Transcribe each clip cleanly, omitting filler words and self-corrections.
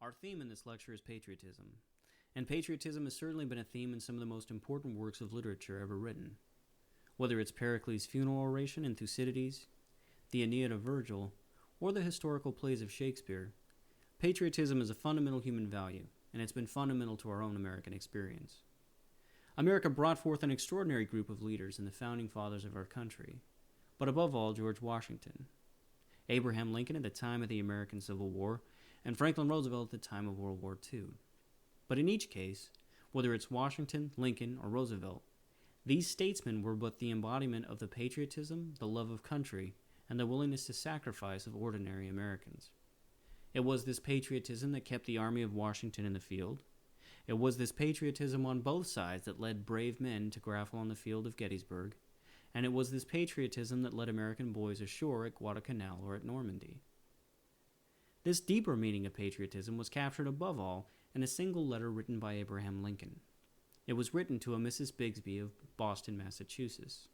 Our theme in this lecture is patriotism, and patriotism has certainly been a theme in some of the most important works of literature ever written. Whether it's Pericles' funeral oration in Thucydides, the Aeneid of Virgil, or the historical plays of Shakespeare, patriotism is a fundamental human value, and it's been fundamental to our own American experience. America brought forth an extraordinary group of leaders in the founding fathers of our country, but above all, George Washington, Abraham Lincoln at the time of the American Civil War, and Franklin Roosevelt at the time of World War II. But in each case, whether it's Washington, Lincoln, or Roosevelt, these statesmen were but the embodiment of the patriotism, the love of country, and the willingness to sacrifice of ordinary Americans. It was this patriotism that kept the army of Washington in the field. It was this patriotism on both sides that led brave men to grapple on the field of Gettysburg, and it was this patriotism that led American boys ashore at Guadalcanal or at Normandy. This deeper meaning of patriotism was captured above all in a single letter written by Abraham Lincoln. It was written to a Mrs. Bigsby of Boston, Massachusetts.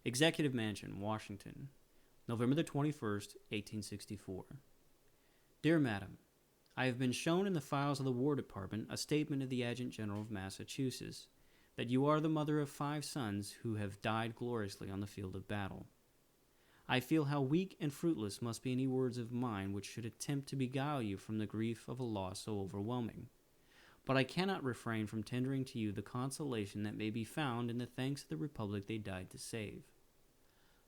Executive Mansion, Washington, November the 21st, 1864. Dear Madam, I have been shown in the files of the War Department a statement of the Adjutant General of Massachusetts that you are the mother of 5 sons who have died gloriously on the field of battle. I feel how weak and fruitless must be any words of mine which should attempt to beguile you from the grief of a loss so overwhelming. But I cannot refrain from tendering to you the consolation that may be found in the thanks of the Republic they died to save.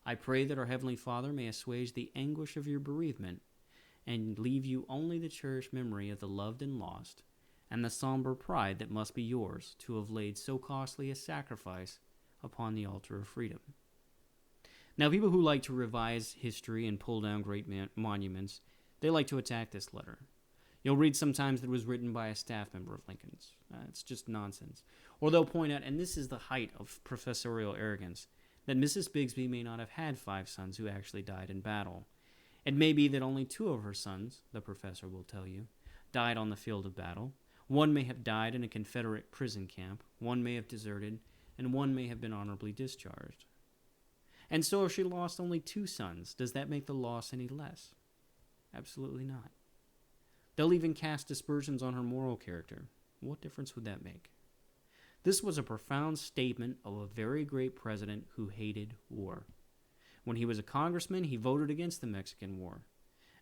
I pray that our Heavenly Father may assuage the anguish of your bereavement and leave you only the cherished memory of the loved and lost, and the somber pride that must be yours to have laid so costly a sacrifice upon the altar of freedom. Now, people who like to revise history and pull down great monuments, they like to attack this letter. You'll read sometimes that it was written by a staff member of Lincoln's. It's just nonsense. Or they'll point out, and this is the height of professorial arrogance, that Mrs. Bigsby may not have had 5 sons who actually died in battle. It may be that only 2 of her sons, the professor will tell you, died on the field of battle. One may have died in a Confederate prison camp, one may have deserted, and one may have been honorably discharged. And so if she lost only 2 sons, does that make the loss any less? Absolutely not. They'll even cast aspersions on her moral character. What difference would that make? This was a profound statement of a very great president who hated war. When he was a congressman, he voted against the Mexican War.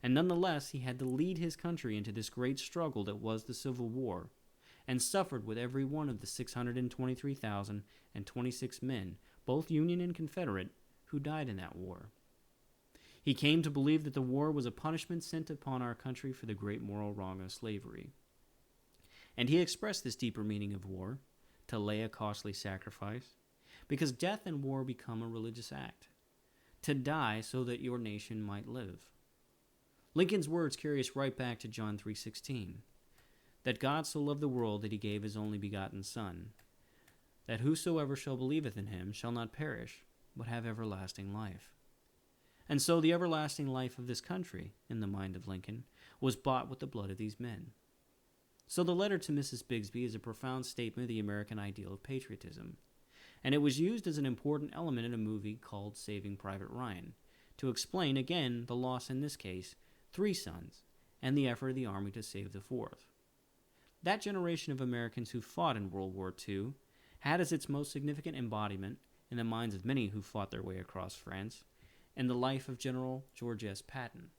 And nonetheless, he had to lead his country into this great struggle that was the Civil War, and suffered with every one of the 623,026 men, both Union and Confederate, who died in that war. He came to believe that the war was a punishment sent upon our country for the great moral wrong of slavery. And he expressed this deeper meaning of war, to lay a costly sacrifice, because death in war become a religious act, to die so that your nation might live. Lincoln's words carry us right back to John 3:16, that God so loved the world that he gave his only begotten Son, that whosoever shall believeth in him shall not perish, but have everlasting life. And so the everlasting life of this country, in the mind of Lincoln, was bought with the blood of these men. So the letter to Mrs. Bigsby is a profound statement of the American ideal of patriotism, and it was used as an important element in a movie called Saving Private Ryan, to explain, again, the loss in this case, 3 sons, and the effort of the Army to save the 4th. That generation of Americans who fought in World War II had as its most significant embodiment, in the minds of many who fought their way across France, in the life of General George S. Patton,